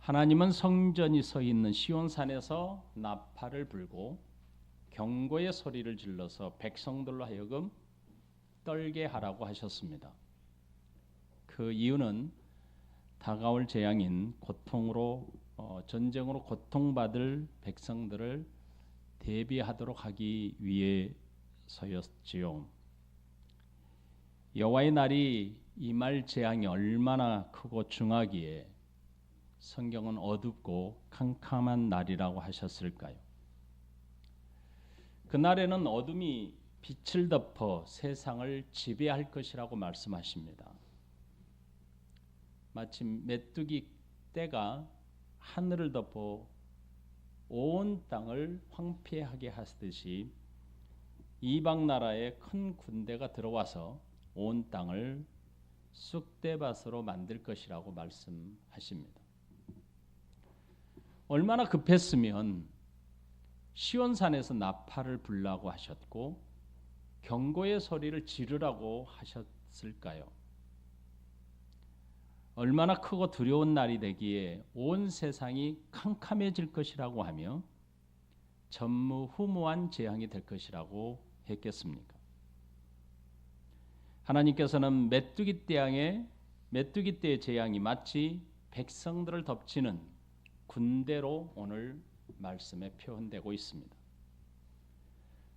하나님은 성전이 서 있는 시온산에서 나팔을 불고 경고의 소리를 질러서 백성들로 하여금 떨게 하라고 하셨습니다. 그 이유는 다가올 재앙인 전쟁으로 고통받을 백성들을 대비하도록 하기 위해서였지요. 여호와의 날이 임할 재앙이 얼마나 크고 중하기에 성경은 어둡고 캄캄한 날이라고 하셨을까요? 그날에는 어둠이 빛을 덮어 세상을 지배할 것이라고 말씀하십니다. 마치 메뚜기 떼가 하늘을 덮어 온 땅을 황폐하게 하듯이 이방 나라의 큰 군대가 들어와서 온 땅을 쑥대밭으로 만들 것이라고 말씀하십니다. 얼마나 급했으면 시온산에서 나팔을 불라고 하셨고 경고의 소리를 지르라고 하셨을까요? 얼마나 크고 두려운 날이 되기에 온 세상이 캄캄해질 것이라고 하며 전무후무한 재앙이 될 것이라고 했겠습니까? 하나님께서는 메뚜기 떼의 재앙이 마치 백성들을 덮치는 군대로 오늘 말씀에 표현되고 있습니다.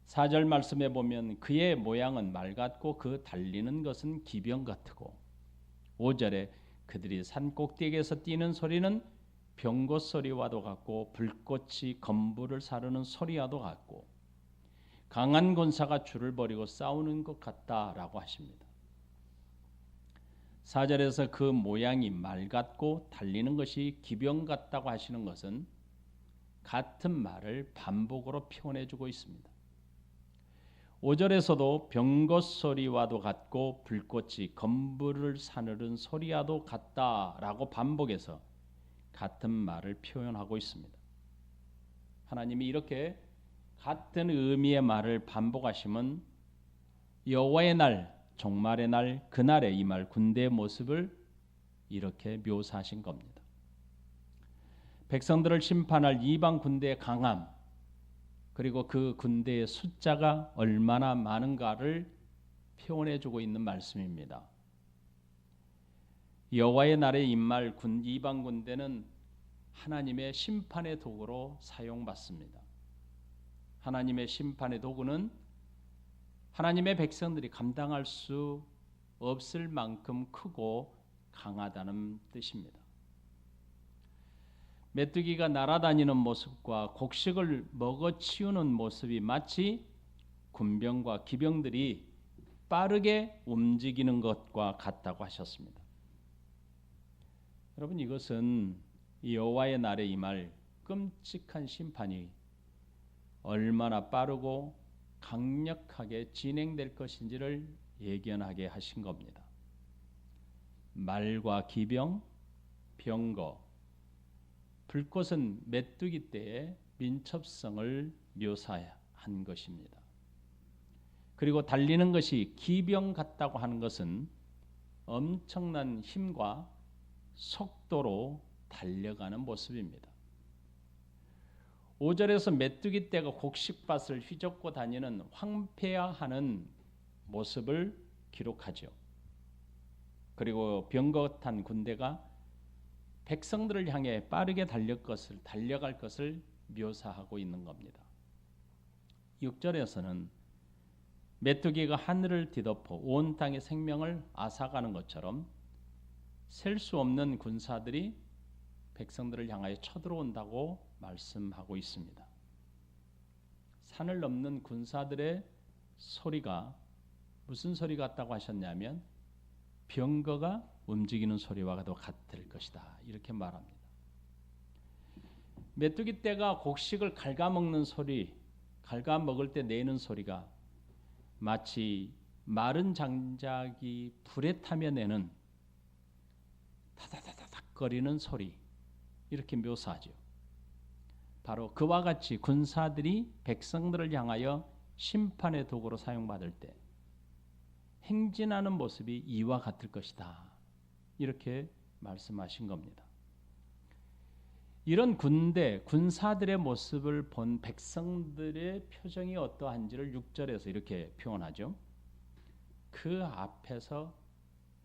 4절 말씀에 보면 그의 모양은 말 같고 그 달리는 것은 기병 같고 5절에 그들이 산 꼭대기에서 뛰는 소리는 병거 소리와도 같고 불꽃이 건물을 사르는 소리와도 같고 강한 군사가 줄을 버리고 싸우는 것 같다라고 하십니다. 4절에서 그 모양이 말 같고 달리는 것이 기병 같다고 하시는 것은 같은 말을 반복으로 표현해 주고 있습니다. 5절에서도 병거 소리와도 같고 불꽃이 건물을 사르는 소리와도 같다라고 반복해서 같은 말을 표현하고 있습니다. 하나님이 이렇게 같은 의미의 말을 반복하시면 여호와의 날, 종말의 날, 그날에 임할 군대의 모습을 이렇게 묘사하신 겁니다. 백성들을 심판할 이방 군대의 강함, 그리고 그 군대의 숫자가 얼마나 많은가를 표현해주고 있는 말씀입니다. 여호와의 날에 임할 이방 군대는 하나님의 심판의 도구로 사용받습니다. 하나님의 심판의 도구는 하나님의 백성들이 감당할 수 없을 만큼 크고 강하다는 뜻입니다. 메뚜기가 날아다니는 모습과 곡식을 먹어치우는 모습이 마치 군병과 기병들이 빠르게 움직이는 것과 같다고 하셨습니다. 여러분, 이것은 여호와의 날에 임할 끔찍한 심판이 얼마나 빠르고 강력하게 진행될 것인지를 예견하게 하신 겁니다. 말과 기병, 병거, 불꽃은 메뚜기 떼의 민첩성을 묘사한 것입니다. 그리고 달리는 것이 기병 같다고 하는 것은 엄청난 힘과 속도로 달려가는 모습입니다. 5절에서 메뚜기 떼가 곡식밭을 휘젓고 다니는 황폐화하는 모습을 기록하죠. 그리고 병거 탄 군대가 백성들을 향해 빠르게 달려갈 것을 묘사하고 있는 겁니다. 6절에서는 메뚜기가 하늘을 뒤덮어 온 땅의 생명을 앗아가는 것처럼 셀 수 없는 군사들이 백성들을 향하여 쳐들어온다고 말씀하고 있습니다. 산을 넘는 군사들의 소리가 무슨 소리 같다고 하셨냐면 병거가 움직이는 소리와도 같을 것이다, 이렇게 말합니다. 메뚜기 떼가 곡식을 갉아먹는 소리, 갉아먹을 때 내는 소리가 마치 마른 장작이 불에 타며 내는 타다다닥 거리는 소리, 이렇게 묘사하죠. 바로 그와 같이 군사들이 백성들을 향하여 심판의 도구로 사용받을 때 행진하는 모습이 이와 같을 것이다, 이렇게 말씀하신 겁니다. 이런 군사들의 모습을 본 백성들의 표정이 어떠한지를 6절에서 이렇게 표현하죠. 그 앞에서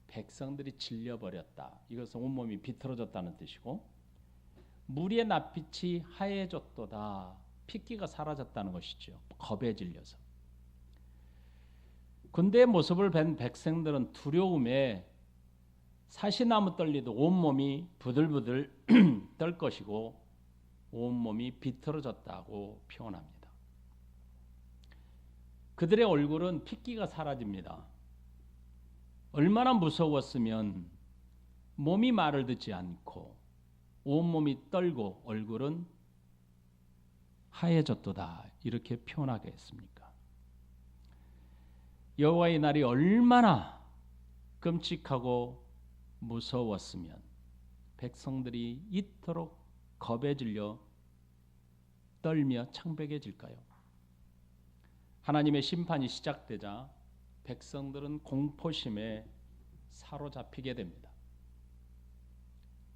백성들이 질려버렸다. 이것은 온몸이 비틀어졌다는 뜻이고, 무리의 낯빛이 하얘졌도다. 핏기가 사라졌다는 것이죠. 겁에 질려서. 군대의 모습을 본 백성들은 두려움에 사시나무 떨리도 온몸이 부들부들 떨 것이고 온몸이 비틀어졌다고 표현합니다. 그들의 얼굴은 핏기가 사라집니다. 얼마나 무서웠으면 몸이 말을 듣지 않고 온몸이 떨고 얼굴은 하얘졌도다 이렇게 표현하겠습니까? 여호와의 날이 얼마나 끔찍하고 무서웠으면 백성들이 이토록 겁에 질려 떨며 창백해질까요? 하나님의 심판이 시작되자 백성들은 공포심에 사로잡히게 됩니다.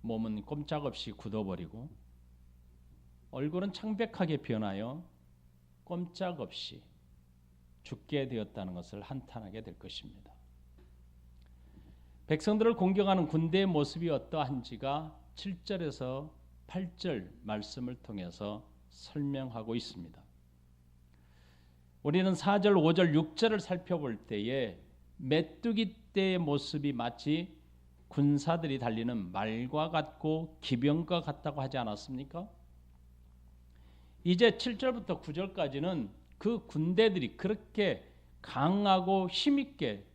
몸은 꼼짝없이 굳어버리고 얼굴은 창백하게 변하여 꼼짝없이 죽게 되었다는 것을 한탄하게 될 것입니다. 백성들을 공격하는 군대의 모습이 어떠한지가 7절에서 8절 말씀을 통해서 설명하고 있습니다. 우리는 4절, 5절, 6절을 살펴볼 때에 메뚜기 떼의 모습이 마치 군사들이 달리는 말과 같고 기병과 같다고 하지 않았습니까? 이제 7절부터 9절까지는 그 군대들이 그렇게 강하고 힘있게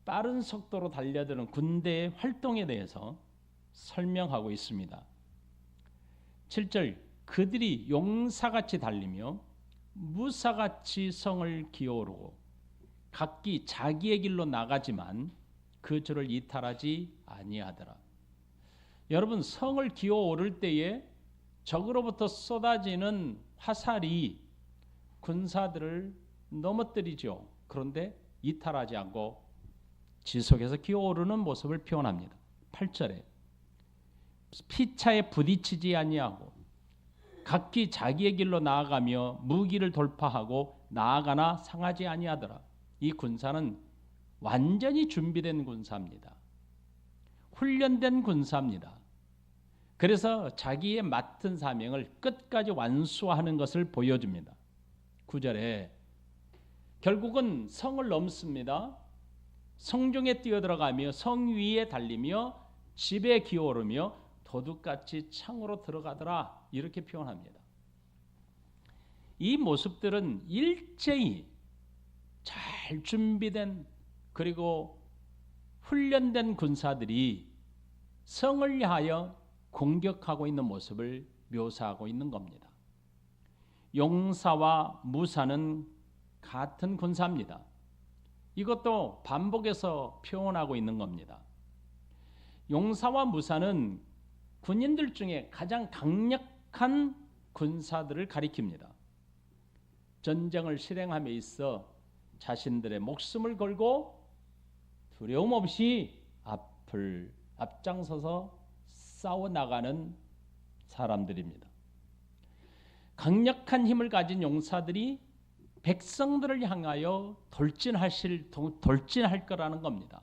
빠른 속도로 달려드는 군대의 활동에 대해서 설명하고 있습니다. 7절, 그들이 용사같이 달리며 무사같이 성을 기어오르고 각기 자기의 길로 나가지만 그 줄을 이탈하지 아니하더라. 여러분, 성을 기어오를 때에 적으로부터 쏟아지는 화살이 군사들을 넘어뜨리죠. 그런데 이탈하지 않고 지속해서 기어오르는 모습을 표현합니다. 8절에 피차에 부딪히지 아니하고 각기 자기의 길로 나아가며 무기를 돌파하고 나아가나 상하지 아니하더라. 이 군사는 완전히 준비된 군사입니다. 훈련된 군사입니다. 그래서 자기의 맡은 사명을 끝까지 완수하는 것을 보여줍니다. 9절에 결국은 성을 넘습니다. 성중에 뛰어들어가며 성 위에 달리며 집에 기어오르며 도둑같이 창으로 들어가더라 이렇게 표현합니다. 이 모습들은 일제히 잘 준비된 그리고 훈련된 군사들이 성을 향하여 공격하고 있는 모습을 묘사하고 있는 겁니다. 용사와 무사는 같은 군사입니다. 이것도 반복해서 표현하고 있는 겁니다. 용사와 무사는 군인들 중에 가장 강력한 군사들을 가리킵니다. 전쟁을 실행함에 있어 자신들의 목숨을 걸고 두려움 없이 앞장서서 싸워나가는 사람들입니다. 강력한 힘을 가진 용사들이 백성들을 향하여 돌진할 거라는 겁니다.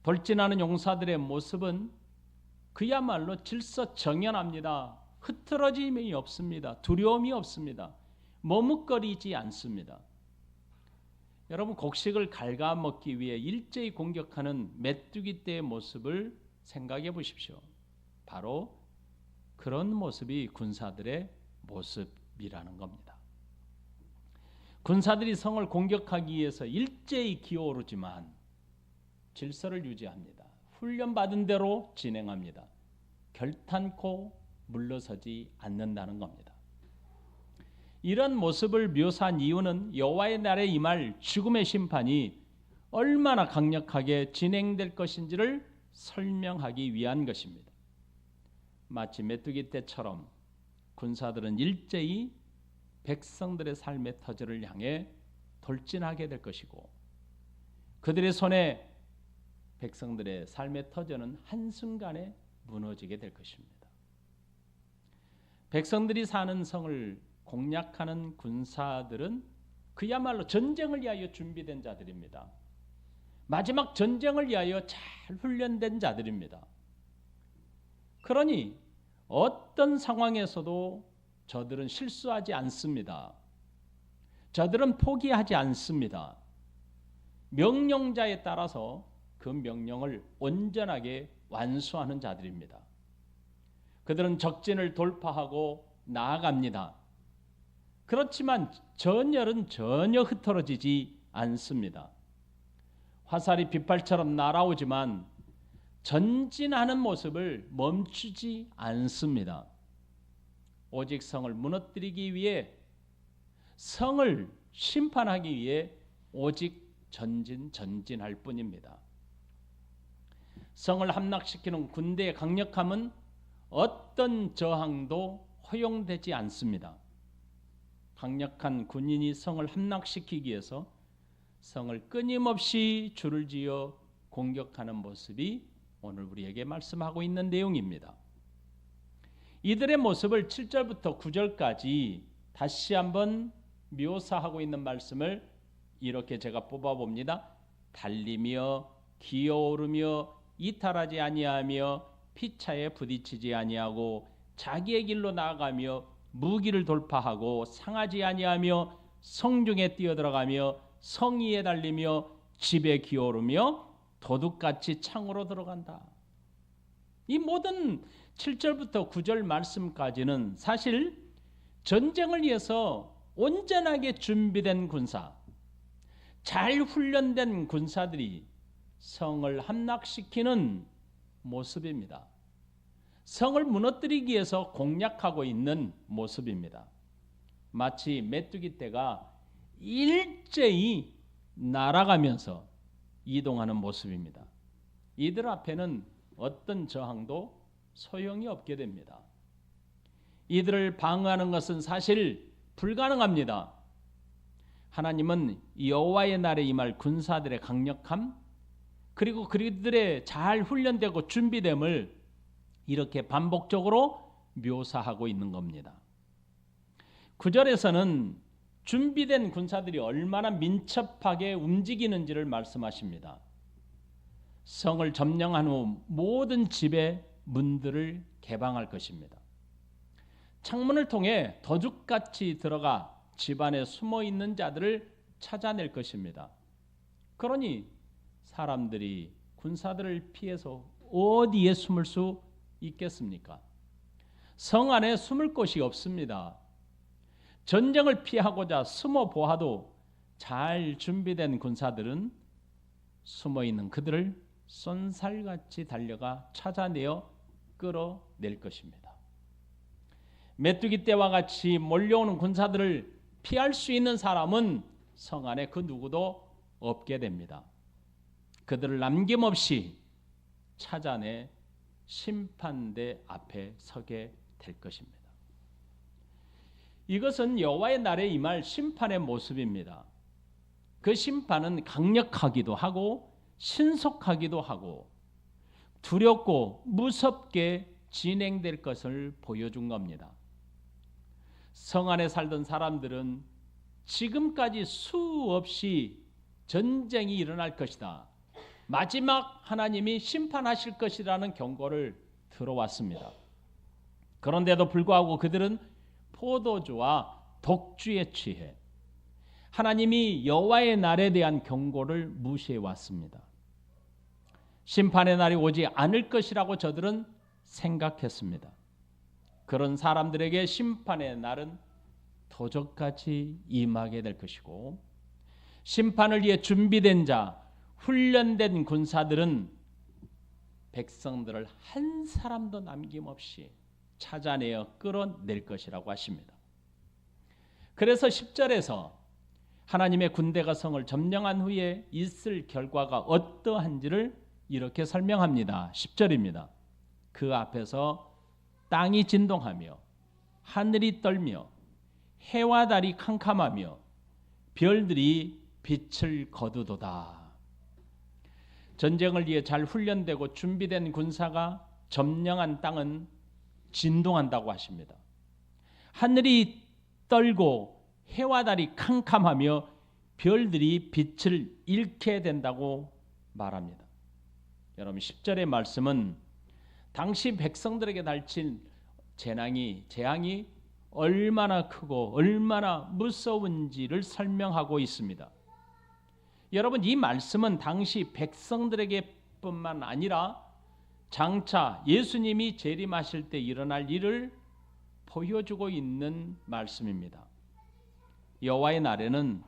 돌진하는 용사들의 모습은 그야말로 질서정연합니다. 흐트러짐이 없습니다. 두려움이 없습니다. 머뭇거리지 않습니다. 여러분, 곡식을 갉아먹기 위해 일제히 공격하는 메뚜기 떼의 모습을 생각해 보십시오. 바로 그런 모습이 군사들의 모습이라는 겁니다. 군사들이 성을 공격하기 위해서 일제히 기어오르지만 질서를 유지합니다. 훈련받은 대로 진행합니다. 결탄코 물러서지 않는다는 겁니다. 이런 모습을 묘사한 이유는 여호와의 날에 임할 죽음의 심판이 얼마나 강력하게 진행될 것인지를 설명하기 위한 것입니다. 마치 메뚜기 떼처럼 군사들은 일제히 백성들의 삶의 터전을 향해 돌진하게 될 것이고 그들의 손에 백성들의 삶의 터전은 한순간에 무너지게 될 것입니다. 백성들이 사는 성을 공략하는 군사들은 그야말로 전쟁을 위하여 준비된 자들입니다. 마지막 전쟁을 위하여 잘 훈련된 자들입니다. 그러니 어떤 상황에서도 저들은 실수하지 않습니다. 저들은 포기하지 않습니다. 명령자에 따라서 그 명령을 온전하게 완수하는 자들입니다. 그들은 적진을 돌파하고 나아갑니다. 그렇지만 전열은 전혀 흐트러지지 않습니다. 화살이 빗발처럼 날아오지만 전진하는 모습을 멈추지 않습니다. 오직 성을 무너뜨리기 위해, 성을 심판하기 위해 오직 전진할 뿐입니다. 성을 함락시키는 군대의 강력함은 어떤 저항도 허용되지 않습니다. 강력한 군인이 성을 함락시키기 위해서 성을 끊임없이 줄을 지어 공격하는 모습이 오늘 우리에게 말씀하고 있는 내용입니다. 이들의 모습을 7절부터 9절까지 다시 한번 묘사하고 있는 말씀을 이렇게 제가 뽑아봅니다. 달리며 기어오르며 이탈하지 아니하며 피차에 부딪히지 아니하고 자기의 길로 나아가며 무기를 돌파하고 상하지 아니하며 성중에 뛰어들어가며 성위에 달리며 집에 기어오르며 도둑같이 창으로 들어간다. 이 모든 7절부터 9절 말씀까지는 사실 전쟁을 위해서 온전하게 준비된 군사, 잘 훈련된 군사들이 성을 함락시키는 모습입니다. 성을 무너뜨리기 위해서 공략하고 있는 모습입니다. 마치 메뚜기 떼가 일제히 날아가면서 이동하는 모습입니다. 이들 앞에는 어떤 저항도 소용이 없게 됩니다. 이들을 방어하는 것은 사실 불가능합니다. 하나님은 여호와의 날에 임할 군사들의 강력함, 그리고 그들의 잘 훈련되고 준비됨을 이렇게 반복적으로 묘사하고 있는 겁니다. 9절에서는 준비된 군사들이 얼마나 민첩하게 움직이는지를 말씀하십니다. 성을 점령한 후 모든 집의 문들을 개방할 것입니다. 창문을 통해 도둑같이 들어가 집 안에 숨어 있는 자들을 찾아낼 것입니다. 그러니 사람들이 군사들을 피해서 어디에 숨을 수 있겠습니까? 성 안에 숨을 곳이 없습니다. 전쟁을 피하고자 숨어 보아도 잘 준비된 군사들은 숨어 있는 그들을 쏜살같이 달려가 찾아내어 끌어낼 것입니다. 메뚜기 떼와 같이 몰려오는 군사들을 피할 수 있는 사람은 성 안에 그 누구도 없게 됩니다. 그들을 남김없이 찾아내 심판대 앞에 서게 될 것입니다. 이것은 여호와의 날에 임할 심판의 모습입니다. 그 심판은 강력하기도 하고 신속하기도 하고 두렵고 무섭게 진행될 것을 보여준 겁니다. 성 안에 살던 사람들은 지금까지 수없이 전쟁이 일어날 것이다, 마지막 하나님이 심판하실 것이라는 경고를 들어왔습니다. 그런데도 불구하고 그들은 포도주와 독주에 취해 하나님이 여호와의 날에 대한 경고를 무시해 왔습니다. 심판의 날이 오지 않을 것이라고 저들은 생각했습니다. 그런 사람들에게 심판의 날은 도적같이 임하게 될 것이고, 심판을 위해 준비된 자, 훈련된 군사들은 백성들을 한 사람도 남김없이 찾아내어 끌어낼 것이라고 하십니다. 그래서 10절에서 하나님의 군대가 성을 점령한 후에 있을 결과가 어떠한지를 이렇게 설명합니다. 10절입니다. 그 앞에서 땅이 진동하며 하늘이 떨며 해와 달이 캄캄하며 별들이 빛을 거두도다. 전쟁을 위해 잘 훈련되고 준비된 군사가 점령한 땅은 진동한다고 하십니다. 하늘이 떨고 해와 달이 캄캄하며 별들이 빛을 잃게 된다고 말합니다. 여러분 10절의 말씀은 당시 백성들에게 닥친 재앙이 얼마나 크고 얼마나 무서운지를 설명하고 있습니다. 여러분 이 말씀은 당시 백성들에게 뿐만 아니라 장차 예수님이 재림하실 때 일어날 일을 보여주고 있는 말씀입니다. 여호와의 날에는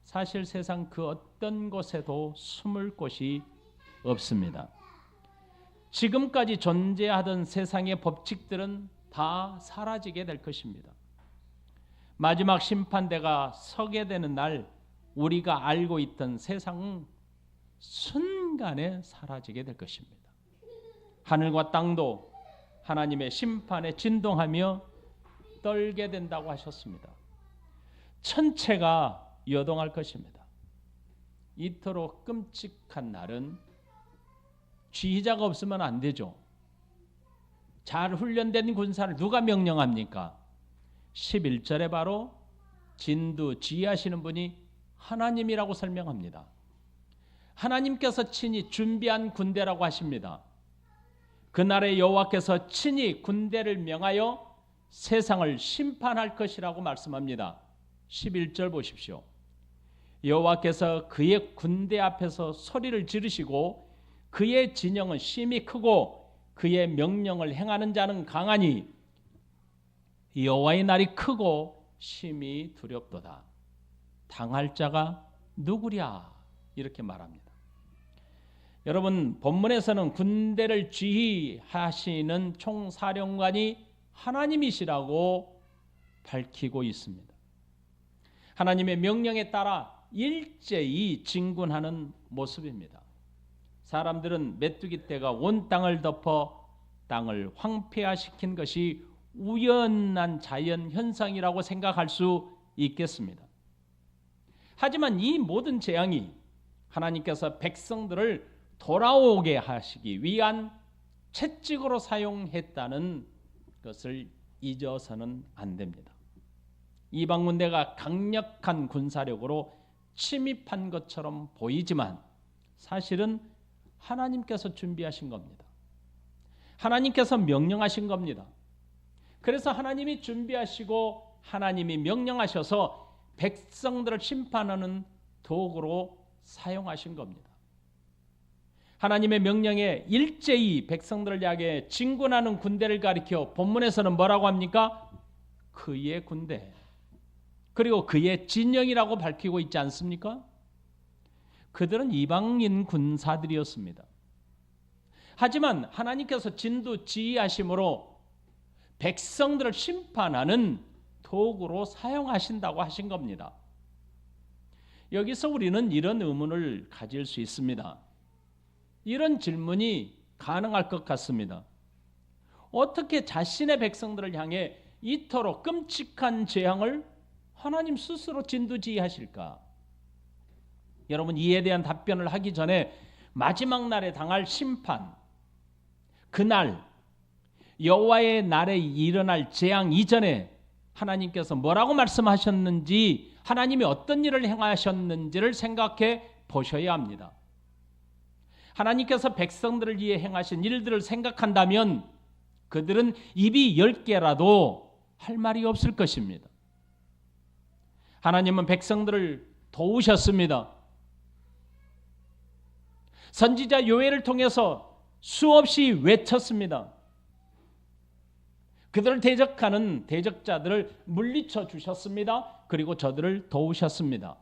사실 세상 그 어떤 곳에도 숨을 곳이 없습니다. 지금까지 존재하던 세상의 법칙들은 다 사라지게 될 것입니다. 마지막 심판대가 서게 되는 날 우리가 알고 있던 세상은 순간에 사라지게 될 것입니다. 하늘과 땅도 하나님의 심판에 진동하며 떨게 된다고 하셨습니다. 천체가 여동할 것입니다. 이토록 끔찍한 날은 지휘자가 없으면 안 되죠. 잘 훈련된 군사를 누가 명령합니까? 11절에 바로 진두 지휘하시는 분이 하나님이라고 설명합니다. 하나님께서 친히 준비한 군대라고 하십니다. 그날에 여호와께서 친히 군대를 명하여 세상을 심판할 것이라고 말씀합니다. 11절 보십시오. 여호와께서 그의 군대 앞에서 소리를 지르시고 그의 진영은 심히 크고 그의 명령을 행하는 자는 강하니 여호와의 날이 크고 심히 두렵도다. 당할 자가 누구랴? 이렇게 말합니다. 여러분 본문에서는 군대를 지휘하시는 총사령관이 하나님이시라고 밝히고 있습니다. 하나님의 명령에 따라 일제히 진군하는 모습입니다. 사람들은 메뚜기 떼가 온 땅을 덮어 땅을 황폐화시킨 것이 우연한 자연 현상이라고 생각할 수 있겠습니다. 하지만 이 모든 재앙이 하나님께서 백성들을 돌아오게 하시기 위한 채찍으로 사용했다는 것을 잊어서는 안 됩니다. 이방 군대가 강력한 군사력으로 침입한 것처럼 보이지만 사실은 하나님께서 준비하신 겁니다. 하나님께서 명령하신 겁니다. 그래서 하나님이 준비하시고 하나님이 명령하셔서 백성들을 심판하는 도구로 사용하신 겁니다. 하나님의 명령에 일제히 백성들을 향해 진군하는 군대를 가리켜 본문에서는 뭐라고 합니까? 그의 군대, 그리고 그의 진영이라고 밝히고 있지 않습니까? 그들은 이방인 군사들이었습니다. 하지만 하나님께서 진두 지휘하심으로 백성들을 심판하는 도구로 사용하신다고 하신 겁니다. 여기서 우리는 이런 의문을 가질 수 있습니다. 이런 질문이 가능할 것 같습니다. 어떻게 자신의 백성들을 향해 이토록 끔찍한 재앙을 하나님 스스로 진두지휘하실까? 여러분 이에 대한 답변을 하기 전에 마지막 날에 당할 심판, 그날 여호와의 날에 일어날 재앙 이전에 하나님께서 뭐라고 말씀하셨는지, 하나님이 어떤 일을 행하셨는지를 생각해 보셔야 합니다. 하나님께서 백성들을 위해 행하신 일들을 생각한다면 그들은 입이 10개라도 할 말이 없을 것입니다. 하나님은 백성들을 도우셨습니다. 선지자 요엘을 통해서 수없이 외쳤습니다. 그들을 대적하는 대적자들을 물리쳐 주셨습니다. 그리고 저들을 도우셨습니다.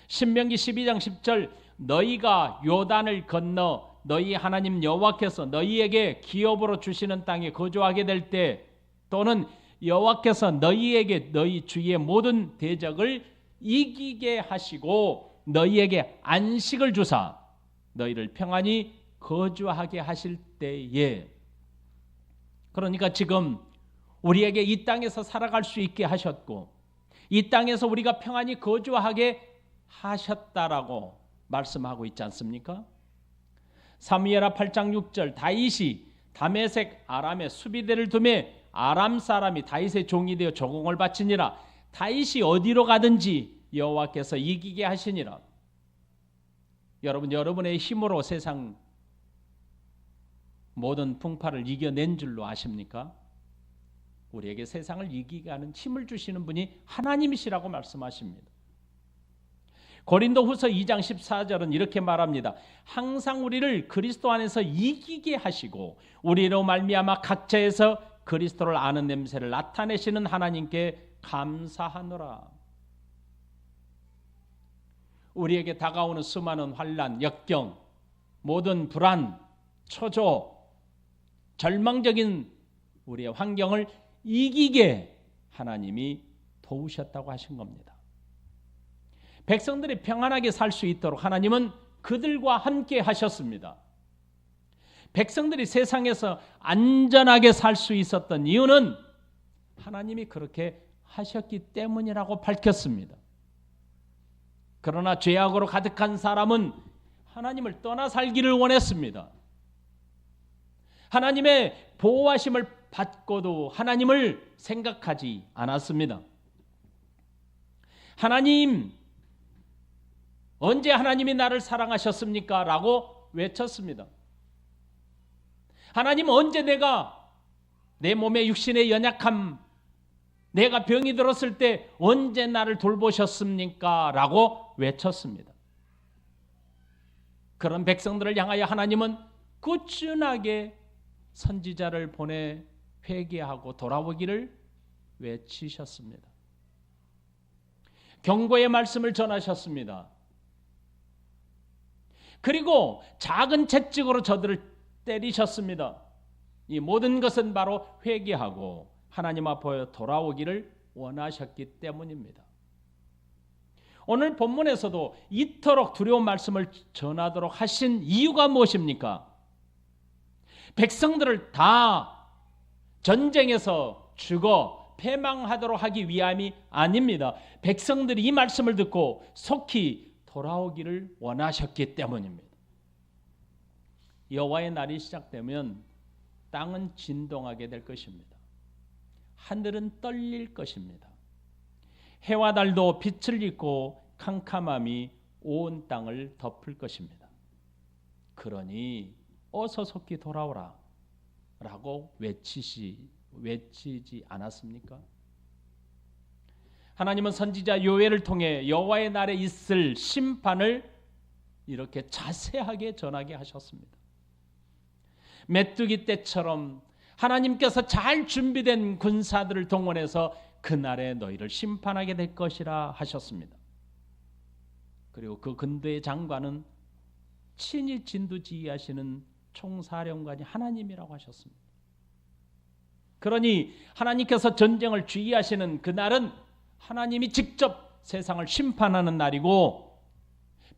신명기 12장 10절 너희가 요단을 건너 너희 하나님 여호와께서 너희에게 기업으로 주시는 땅에 거주하게 될 때, 또는 여호와께서 너희에게 너희 주위의 모든 대적을 이기게 하시고 너희에게 안식을 주사 너희를 평안히 거주하게 하실 때에, 그러니까 지금 우리에게 이 땅에서 살아갈 수 있게 하셨고 이 땅에서 우리가 평안히 거주하게 하셨다라고 말씀하고 있지 않습니까? 사무엘하 8장 6절 다윗이 다메섹 아람에 수비대를 두매 아람 사람이 다윗의 종이 되어 조공을 바치니라. 다윗이 어디로 가든지 여호와께서 이기게 하시니라. 여러분, 여러분의 힘으로 세상 모든 풍파를 이겨낸 줄로 아십니까? 우리에게 세상을 이기게 하는 힘을 주시는 분이 하나님이시라고 말씀하십니다. 고린도후서 2장 14절은 이렇게 말합니다. 항상 우리를 그리스도 안에서 이기게 하시고 우리로 말미암아 각처에서 그리스도를 아는 냄새를 나타내시는 하나님께 감사하노라. 우리에게 다가오는 수많은 환난, 역경, 모든 불안, 초조, 절망적인 우리의 환경을 이기게 하나님이 도우셨다고 하신 겁니다. 백성들이 평안하게 살 수 있도록 하나님은 그들과 함께 하셨습니다. 백성들이 세상에서 안전하게 살 수 있었던 이유는 하나님이 그렇게 하셨기 때문이라고 밝혔습니다. 그러나 죄악으로 가득한 사람은 하나님을 떠나 살기를 원했습니다. 하나님의 보호하심을 받고도 하나님을 생각하지 않았습니다. 하나님, 언제 하나님이 나를 사랑하셨습니까? 라고 외쳤습니다. 하나님, 언제 내가 내 몸의 육신의 연약함, 내가 병이 들었을 때 언제 나를 돌보셨습니까? 라고 외쳤습니다. 그런 백성들을 향하여 하나님은 꾸준하게 선지자를 보내 회개하고 돌아오기를 외치셨습니다. 경고의 말씀을 전하셨습니다. 그리고 작은 채찍으로 저들을 때리셨습니다. 이 모든 것은 바로 회개하고 하나님 앞에 돌아오기를 원하셨기 때문입니다. 오늘 본문에서도 이토록 두려운 말씀을 전하도록 하신 이유가 무엇입니까? 백성들을 다 전쟁에서 죽어 패망하도록 하기 위함이 아닙니다. 백성들이 이 말씀을 듣고 속히 돌아오기를 원하셨기 때문입니다. 여호와의 날이 시작되면 땅은 진동하게 될 것입니다. 하늘은 떨릴 것입니다. 해와 달도 빛을 잃고 캄캄함이 온 땅을 덮을 것입니다. 그러니 어서 속히 돌아오라 라고 외치지 않았습니까? 하나님은 선지자 요엘을 통해 여호와의 날에 있을 심판을 이렇게 자세하게 전하게 하셨습니다. 메뚜기 때처럼 하나님께서 잘 준비된 군사들을 동원해서 그날에 너희를 심판하게 될 것이라 하셨습니다. 그리고 그 군대의 장관은 친히 진두지휘하시는 총사령관이 하나님이라고 하셨습니다. 그러니 하나님께서 전쟁을 주의하시는 그날은 하나님이 직접 세상을 심판하는 날이고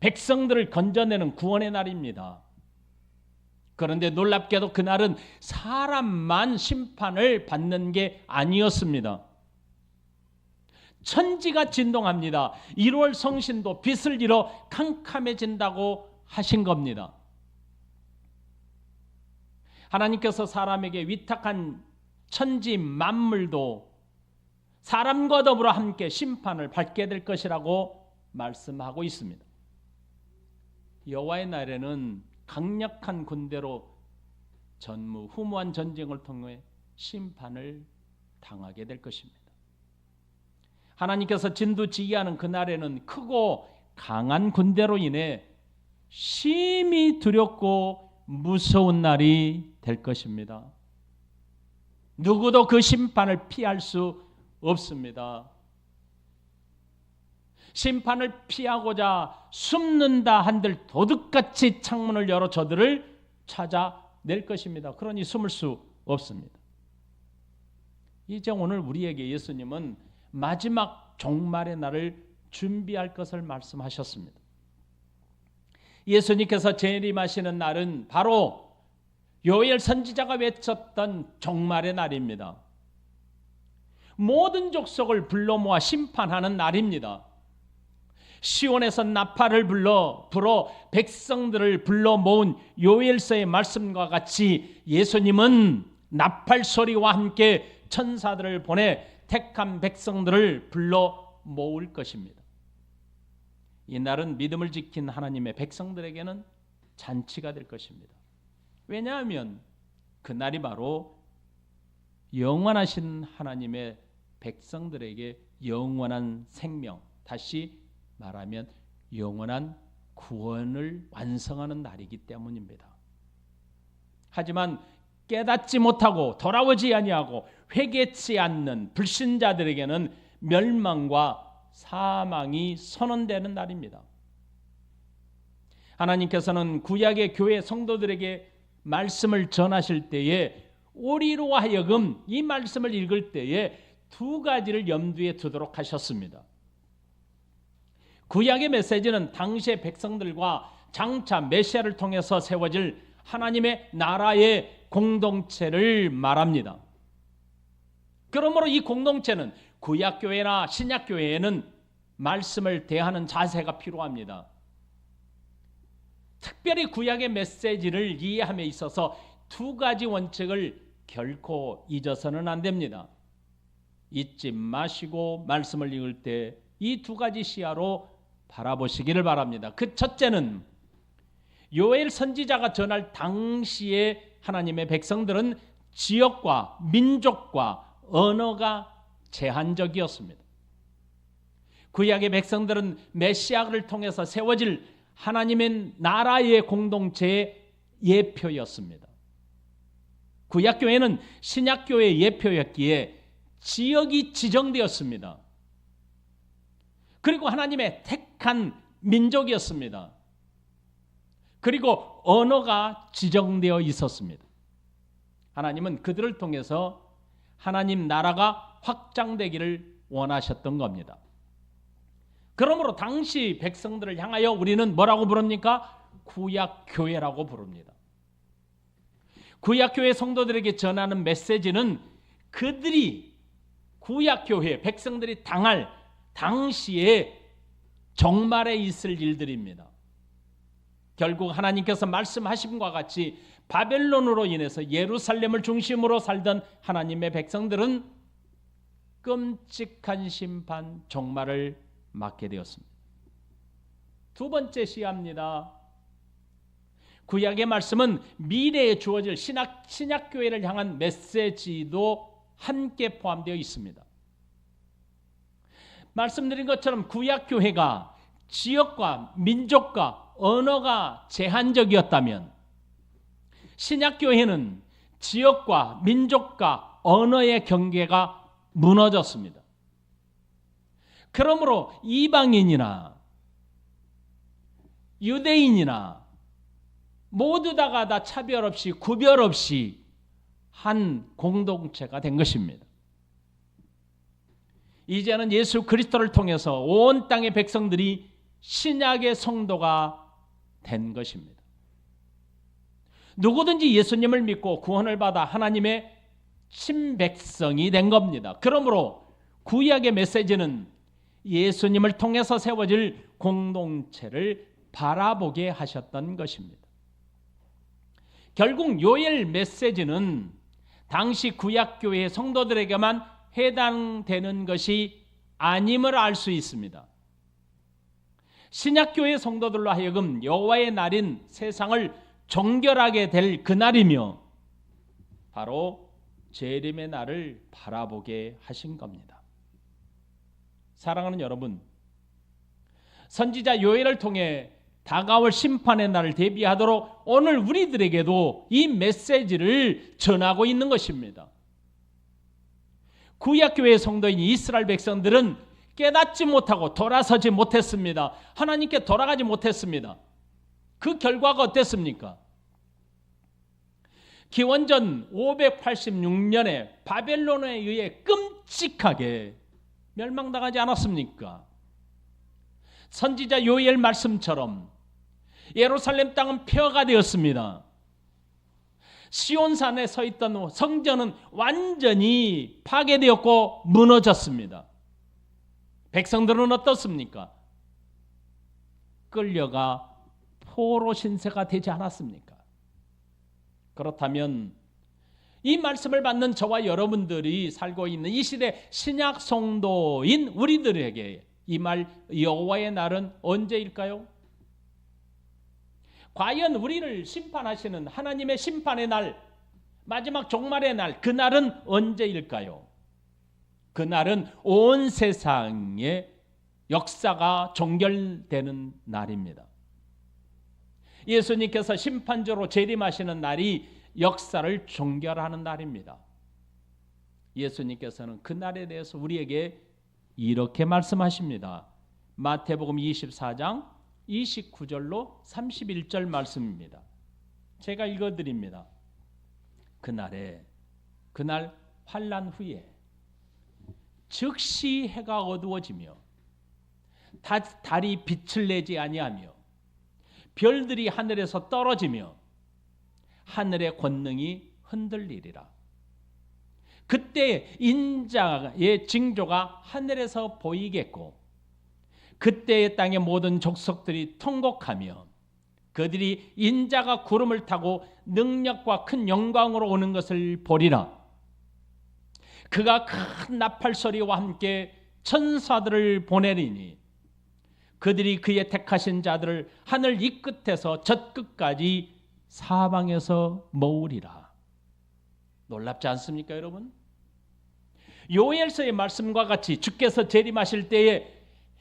백성들을 건져내는 구원의 날입니다. 그런데 놀랍게도 그날은 사람만 심판을 받는 게 아니었습니다. 천지가 진동합니다. 1월 성신도 빛을 잃어 캄캄해진다고 하신 겁니다. 하나님께서 사람에게 위탁한 천지 만물도 사람과 더불어 함께 심판을 받게 될 것이라고 말씀하고 있습니다. 여호와의 날에는 강력한 군대로 전무후무한 전쟁을 통해 심판을 당하게 될 것입니다. 하나님께서 진두지휘하는 그날에는 크고 강한 군대로 인해 심히 두렵고 무서운 날이 될 것입니다. 누구도 그 심판을 피할 수 없습니다. 심판을 피하고자 숨는다 한들 도둑같이 창문을 열어 저들을 찾아낼 것입니다. 그러니 숨을 수 없습니다. 이제 오늘 우리에게 예수님은 마지막 종말의 날을 준비할 것을 말씀하셨습니다. 예수님께서 재림하시는 날은 바로 요엘 선지자가 외쳤던 종말의 날입니다. 모든 족속을 불러 모아 심판하는 날입니다. 시온에서 나팔을 불어 백성들을 불러 모은 요엘서의 말씀과 같이 예수님은 나팔 소리와 함께 천사들을 보내 택한 백성들을 불러 모을 것입니다. 이날은 믿음을 지킨 하나님의 백성들에게는 잔치가 될 것입니다. 왜냐하면 그날이 바로 영원하신 하나님의 백성들에게 영원한 생명, 다시 말하면 영원한 구원을 완성하는 날이기 때문입니다. 하지만 깨닫지 못하고 돌아오지 아니하고 회개치 않는 불신자들에게는 멸망과 사망이 선언되는 날입니다. 하나님께서는 구약의 교회 성도들에게 말씀을 전하실 때에 우리로 하여금 이 말씀을 읽을 때에 두 가지를 염두에 두도록 하셨습니다. 구약의 메시지는 당시의 백성들과 장차 메시아를 통해서 세워질 하나님의 나라의 공동체를 말합니다. 그러므로 이 공동체는 구약교회나 신약교회에는 말씀을 대하는 자세가 필요합니다. 특별히 구약의 메시지를 이해함에 있어서 두 가지 원칙을 결코 잊어서는 안 됩니다. 잊지 마시고 말씀을 읽을 때 이 두 가지 시야로 바라보시기를 바랍니다. 그 첫째는 요엘 선지자가 전할 당시에 하나님의 백성들은 지역과 민족과 언어가 제한적이었습니다. 구약의 백성들은 메시아를 통해서 세워질 하나님의 나라의 공동체의 예표였습니다. 구약교회는 신약교회의 예표였기에 지역이 지정되었습니다. 그리고 하나님의 택한 민족이었습니다. 그리고 언어가 지정되어 있었습니다. 하나님은 그들을 통해서 하나님 나라가 확장되기를 원하셨던 겁니다. 그러므로 당시 백성들을 향하여 우리는 뭐라고 부릅니까? 구약교회라고 부릅니다. 구약교회 성도들에게 전하는 메시지는 그들이 구약교회 백성들이 당할 당시에 정말에 있을 일들입니다. 결국 하나님께서 말씀하심과 같이 바벨론으로 인해서 예루살렘을 중심으로 살던 하나님의 백성들은 끔찍한 심판 종말을 맞게 되었습니다. 두 번째 시야입니다. 구약의 말씀은 미래에 주어질 신약교회를 향한 메시지도 함께 포함되어 있습니다. 말씀드린 것처럼 구약교회가 지역과 민족과 언어가 제한적이었다면 신약교회는 지역과 민족과 언어의 경계가 무너졌습니다. 그러므로 이방인이나 유대인이나 모두 다가 차별 없이 구별 없이 한 공동체가 된 것입니다. 이제는 예수 그리스도를 통해서 온 땅의 백성들이 신약의 성도가 된 것입니다. 누구든지 예수님을 믿고 구원을 받아 하나님의 친백성이 된 겁니다. 그러므로 구약의 메시지는 예수님을 통해서 세워질 공동체를 바라보게 하셨던 것입니다. 결국 요엘 메시지는 당시 구약교회의 성도들에게만 해당되는 것이 아님을 알 수 있습니다. 신약교회 성도들로 하여금 여호와의 날인 세상을 정결하게 될 그날이며 바로 재림의 날을 바라보게 하신 겁니다. 사랑하는 여러분, 선지자 요엘을 통해 다가올 심판의 날을 대비하도록 오늘 우리들에게도 이 메시지를 전하고 있는 것입니다. 구약교회의 성도인 이스라엘 백성들은 깨닫지 못하고 돌아서지 못했습니다. 하나님께 돌아가지 못했습니다. 그 결과가 어땠습니까? 기원전 586년에 바벨론에 의해 끔찍하게 멸망당하지 않았습니까? 선지자 요엘 말씀처럼 예루살렘 땅은 폐허가 되었습니다. 시온산에 서 있던 성전은 완전히 파괴되었고 무너졌습니다. 백성들은 어떻습니까? 끌려가 포로 신세가 되지 않았습니까? 그렇다면 이 말씀을 받는 저와 여러분들이 살고 있는 이 시대 신약 성도인 우리들에게 이 말 여호와의 날은 언제일까요? 과연 우리를 심판하시는 하나님의 심판의 날, 마지막 종말의 날, 그 날은 언제일까요? 그 날은 온 세상의 역사가 종결되는 날입니다. 예수님께서 심판주로 재림하시는 날이 역사를 종결하는 날입니다. 예수님께서는 그 날에 대해서 우리에게 이렇게 말씀하십니다. 마태복음 24장 29절로 31절 말씀입니다. 제가 읽어드립니다. 그날 환난 후에 즉시 해가 어두워지며 달이 빛을 내지 아니하며 별들이 하늘에서 떨어지며 하늘의 권능이 흔들리리라. 그때 인자의 징조가 하늘에서 보이겠고 그때의 땅의 모든 족속들이 통곡하며 그들이 인자가 구름을 타고 능력과 큰 영광으로 오는 것을 보리라. 그가 큰 나팔 소리와 함께 천사들을 보내리니 그들이 그의 택하신 자들을 하늘 이 끝에서 저 끝까지 사방에서 모으리라. 놀랍지 않습니까, 여러분? 요엘서의 말씀과 같이 주께서 재림하실 때에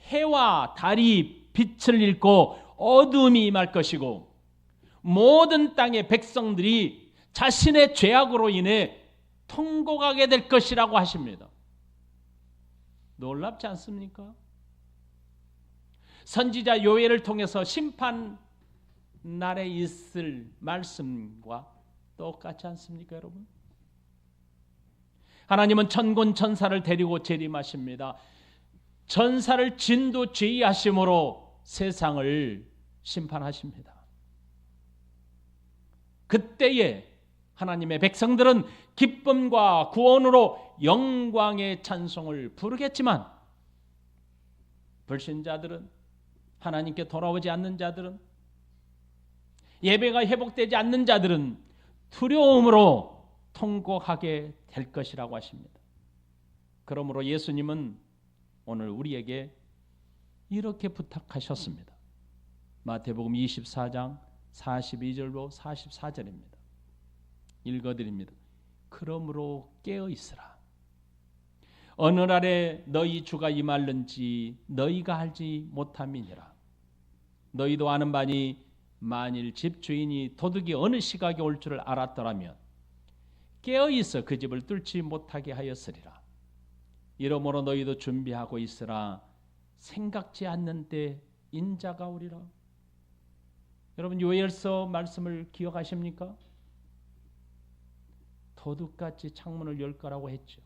해와 달이 빛을 잃고 어둠이 임할 것이고 모든 땅의 백성들이 자신의 죄악으로 인해 통곡하게 될 것이라고 하십니다. 놀랍지 않습니까? 선지자 요엘을 통해서 심판 날에 있을 말씀과 똑같지 않습니까, 여러분? 하나님은 천군 천사를 데리고 재림하십니다. 천사를 진두지휘하심으로 세상을 심판하십니다. 그때에 하나님의 백성들은 기쁨과 구원으로 영광의 찬송을 부르겠지만 불신자들은, 하나님께 돌아오지 않는 자들은, 예배가 회복되지 않는 자들은 두려움으로 통곡하게 될 것이라고 하십니다. 그러므로 예수님은 오늘 우리에게 이렇게 부탁하셨습니다. 마태복음 24장 42절로 44절입니다. 읽어드립니다. 그러므로 깨어 있으라. 어느 날에 너희 주가 임할는지 너희가 알지 못함이니라. 너희도 아는 바니 만일 집 주인이 도둑이 어느 시각에 올 줄을 알았더라면 깨어 있어 그 집을 뚫지 못하게 하였으리라. 이러므로 너희도 준비하고 있으라. 생각지 않는 때 인자가 오리라. 여러분, 요엘서 말씀을 기억하십니까? 도둑같이 창문을 열 거라고 했죠.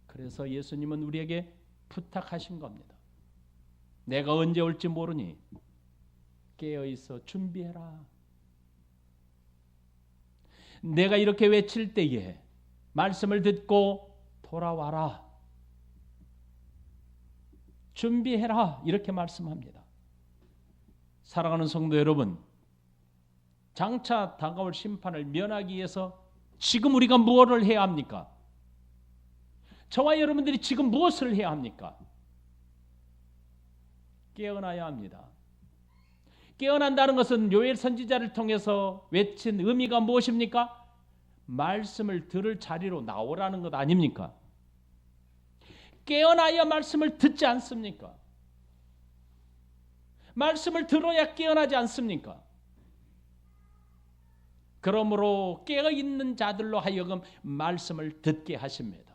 그래서 예수님은 우리에게 부탁하신 겁니다. 내가 언제 올지 모르니 깨어 있어 준비해라. 내가 이렇게 외칠 때에 말씀을 듣고 돌아와라. 준비해라. 이렇게 말씀합니다. 사랑하는 성도 여러분, 장차 다가올 심판을 면하기 위해서 지금 우리가 무엇을 해야 합니까? 저와 여러분들이 지금 무엇을 해야 합니까? 깨어나야 합니다. 깨어난다는 것은 요엘 선지자를 통해서 외친 의미가 무엇입니까? 말씀을 들을 자리로 나오라는 것 아닙니까? 깨어나야 말씀을 듣지 않습니까? 말씀을 들어야 깨어나지 않습니까? 그러므로 깨어있는 자들로 하여금 말씀을 듣게 하십니다.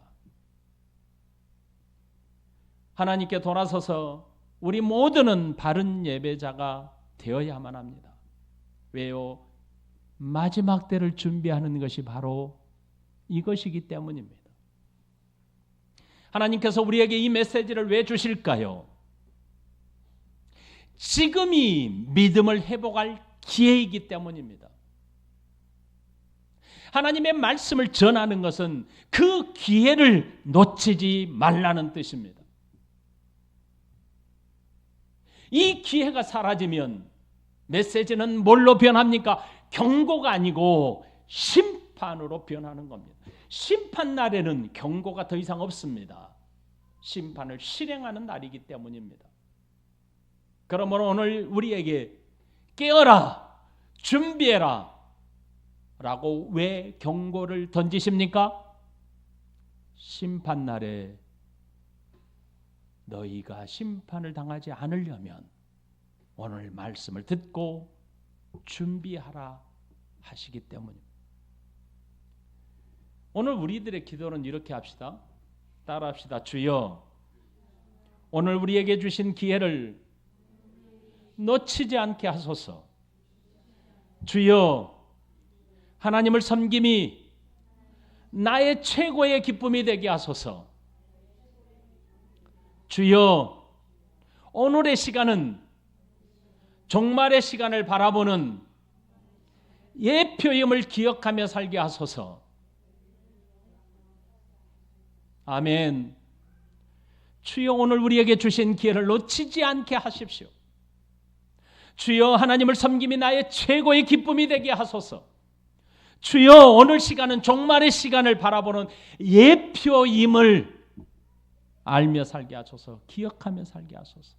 하나님께 돌아서서 우리 모두는 바른 예배자가 되어야만 합니다. 왜요? 마지막 때를 준비하는 것이 바로 이것이기 때문입니다. 하나님께서 우리에게 이 메시지를 왜 주실까요? 지금이 믿음을 회복할 기회이기 때문입니다. 하나님의 말씀을 전하는 것은 그 기회를 놓치지 말라는 뜻입니다. 이 기회가 사라지면 메시지는 뭘로 변합니까? 경고가 아니고 심판으로 변하는 겁니다. 심판 날에는 경고가 더 이상 없습니다. 심판을 실행하는 날이기 때문입니다. 그러므로 오늘 우리에게 깨어라, 준비해라 라고 왜 경고를 던지십니까? 심판날에 너희가 심판을 당하지 않으려면 오늘 말씀을 듣고 준비하라 하시기 때문입니다. 오늘 우리들의 기도는 이렇게 합시다. 따라합시다. 주여, 오늘 우리에게 주신 기회를 놓치지 않게 하소서. 주여, 하나님을 섬김이 나의 최고의 기쁨이 되게 하소서. 주여, 오늘의 시간은 종말의 시간을 바라보는 예표임을 기억하며 살게 하소서. 아멘. 주여, 오늘 우리에게 주신 기회를 놓치지 않게 하십시오. 주여, 하나님을 섬김이 나의 최고의 기쁨이 되게 하소서. 주여, 오늘 시간은 종말의 시간을 바라보는 예표임을 알며 살게 하소서. 기억하며 살게 하소서.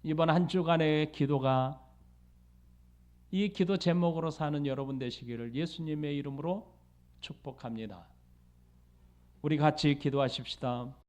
이번 한 주간의 기도가 이 기도 제목으로 사는 여러분 되시기를 예수님의 이름으로 축복합니다. 우리 같이 기도하십시다.